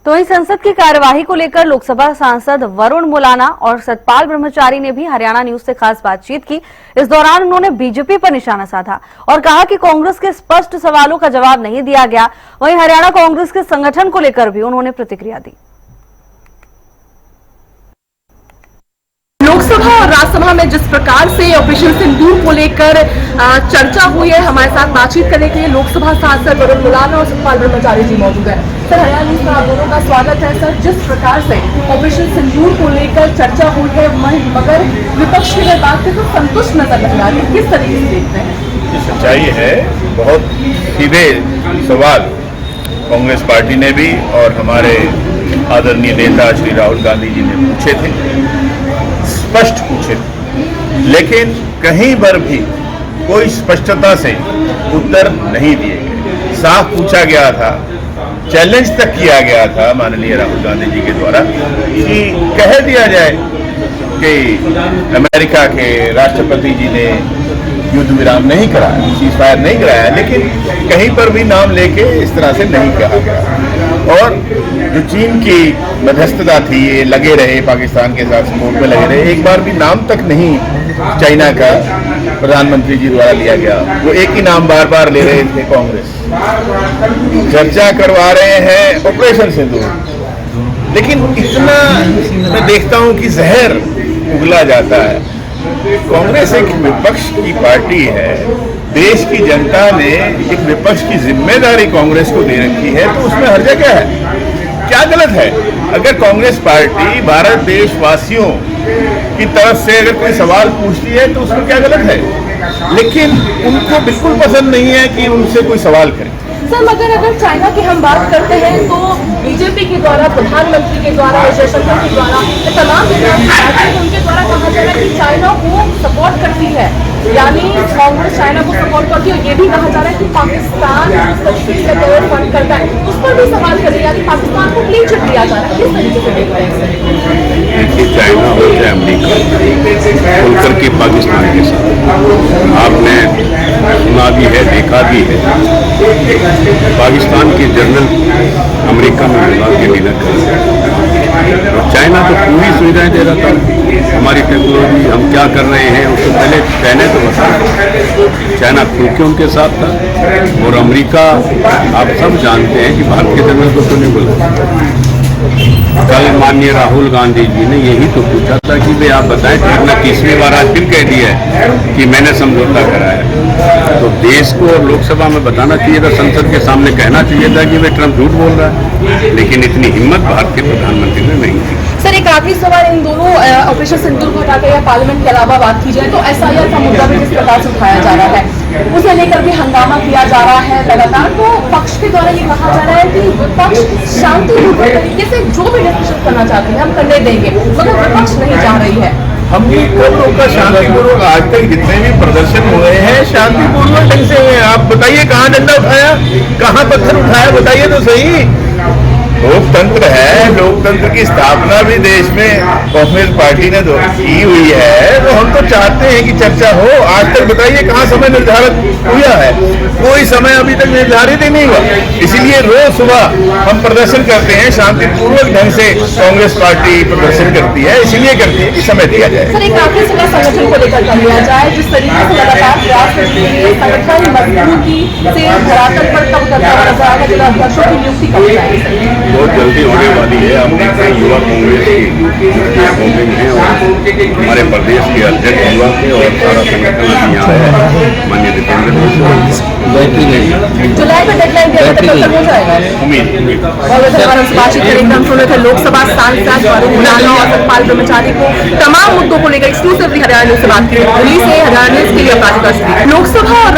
तो वहीं संसद की कार्यवाही को लेकर लोकसभा सांसद वरुण मुलाना और सतपाल ब्रह्मचारी ने भी हरियाणा न्यूज से खास बातचीत की। इस दौरान उन्होंने बीजेपी पर निशाना साधा और कहा कि कांग्रेस के स्पष्ट सवालों का जवाब नहीं दिया गया। वहीं हरियाणा कांग्रेस के संगठन को लेकर भी उन्होंने प्रतिक्रिया दी। लोकसभा और राज्यसभा में जिस प्रकार से ऑपरेशन सिंदूर को लेकर चर्चा हुई है, हमारे साथ बातचीत करने के लिए लोकसभा सांसद वरुण मुलाना और सतपाल ब्रह्मचारी जी मौजूद हैं। सर, हरियाणा न्यूज में आप दोनों का स्वागत है। सर, जिस प्रकार से ऑपरेशन सिंदूर को लेकर चर्चा हुई है, मगर विपक्ष की अगर बात करें तो संतुष्ट नजर नहीं आ रही, किस तरीके से देखते हैं? ये सच्चाई है। बहुत सीधे सवाल कांग्रेस पार्टी ने भी और हमारे आदरणीय नेता श्री राहुल गांधी जी ने पूछे थे, स्पष्ट पूछे थे, लेकिन कहीं पर भी कोई स्पष्टता से उत्तर नहीं दिए गए। साफ पूछा गया था, चैलेंज तक किया गया था माननीय राहुल गांधी जी के द्वारा कि कह दिया जाए कि अमेरिका के राष्ट्रपति जी ने युद्ध विराम नहीं कराया, सीजफायर नहीं कराया, लेकिन कहीं पर भी नाम लेके इस तरह से नहीं कहा गया। और जो चीन की मध्यस्थता थी, ये लगे रहे पाकिस्तान के साथ सपोर्ट में लगे रहे, एक बार भी नाम तक नहीं चाइना का प्रधानमंत्री जी द्वारा लिया गया। वो एक ही नाम बार बार ले रहे थे, कांग्रेस। चर्चा करवा रहे हैं ऑपरेशन सिंदूर, लेकिन इतना मैं देखता हूं कि जहर उगला जाता है। कांग्रेस एक विपक्ष की पार्टी है, देश की जनता ने एक विपक्ष की जिम्मेदारी कांग्रेस को दे रखी है, तो उसमें हर जगह है। क्या गलत है? अगर कांग्रेस पार्टी भारत देशवासियों की तरफ से अगर कोई सवाल पूछती है तो उसमें क्या गलत है? लेकिन उनको बिल्कुल पसंद नहीं है कि उनसे कोई सवाल करे। सर, मगर अगर चाइना की हम बात करते हैं तो बीजेपी के द्वारा, प्रधानमंत्री के द्वारा, जयशंकर के द्वारा, तमाम उनके द्वारा कहा जा रहा है कि चाइना को सपोर्ट करती है, यानी कांग्रेस चाइना को सपोर्ट करती है। और ये भी कहा जा रहा है कि पाकिस्तान कश्मीर का टेरर फंड करता है, उस पर भी सवाल कर रही है, यानी पाकिस्तान को क्लीन चिट दिया जा रहा है। किस तरीके से देख रहे हैं? देखिए, चाइना हो चाहे अमेरिका, खुलकर के पाकिस्तान के साथ आपने सुना भी है, देखा भी है। पाकिस्तान के जनरल अमेरिका में मिला के डिनर कर, और चाइना तो पूरी सुविधाएं दे रहा था। हमारी टेक्नोलॉजी, हम क्या कर रहे हैं, उससे पहले चाइना तो बता, चाइना खुल के उनके साथ था। और अमेरिका, आप सब जानते हैं कि भारत के जनरल को क्यों नहीं बोला। कल माननीय राहुल गांधी जी ने यही तो पूछा था कि भाई आप बताएं, ट्रम्प ने 30वीं बार आज फिर कह दिया है कि मैंने समझौता कराया। तो देश को और लोकसभा में बताना चाहिए था, संसद के सामने कहना चाहिए था कि भाई ट्रम्प झूठ बोल रहा है, लेकिन इतनी हिम्मत भारत के प्रधानमंत्री ने नहीं की। सर, एक आखिरी सवाल, इन दोनों ऑपरेशन सिंदूर को हटाकर या पार्लियामेंट के अलावा बात की जाए तो SIR का मुद्दा भी जिस प्रकार से उठाया जा रहा है, उसे लेकर भी हंगामा किया जा रहा है लगातार। तो पक्ष के द्वारा ये कहा जा रहा है कि विपक्ष शांतिपूर्ण तरीके से जो भी डिस्कशन करना चाहते हैं हम करने देंगे, मगर विपक्ष नहीं जा रही है। हमने कब रोका शांतिपूर्वक? आज तक जितने भी प्रदर्शन हुए हैं शांतिपूर्वक ढंग से हुए। आप बताइए कहाँ डंडा उठाया, कहाँ पत्थर उठाया, बताइए तो सही। लोकतंत्र है, लोकतंत्र की स्थापना भी देश में कांग्रेस पार्टी ने की हुई है, तो हम तो चाहते हैं कि चर्चा हो। आज तक बताइए कहाँ समय निर्धारित हुआ है? कोई समय अभी तक निर्धारित ही नहीं हुआ। इसीलिए रोज सुबह हम प्रदर्शन करते हैं, शांतिपूर्वक ढंग से कांग्रेस पार्टी प्रदर्शन करती है, इसीलिए करती है कि समय दिया जाए। सर, एक आखिरी सलाह संगठन को लेकर कर लिया जाए, जिस तरीके से लगातार प्रयास करते हैं संगठन मजबूती से धरातल पर कब करता हुआ नजर आएगा, जिला अध्यक्षों की नियुक्ति कब जाएगी? बहुत जल्दी होने वाली है। हम देखते हैं युवा कांग्रेस की होमिंग है और हमारे प्रदेश के अध्यक्ष युवा के और सारा संगठन अभी यहाँ है। माननीय दीपेंद्र जुलाई में डेडलाइन हो जाएगा, उम्मीद। और बातचीत करेंगे। हम सुन रहे थे लोकसभा सांसद वरुण मुलाना और सतपाल ब्रह्मचारी को तमाम मुद्दों को लेकर एक्सक्लूसिवली हरियाणा न्यूज से बात की। दिल्ली से हरियाणा न्यूज के लिए अपराजिता श्री। लोकसभा और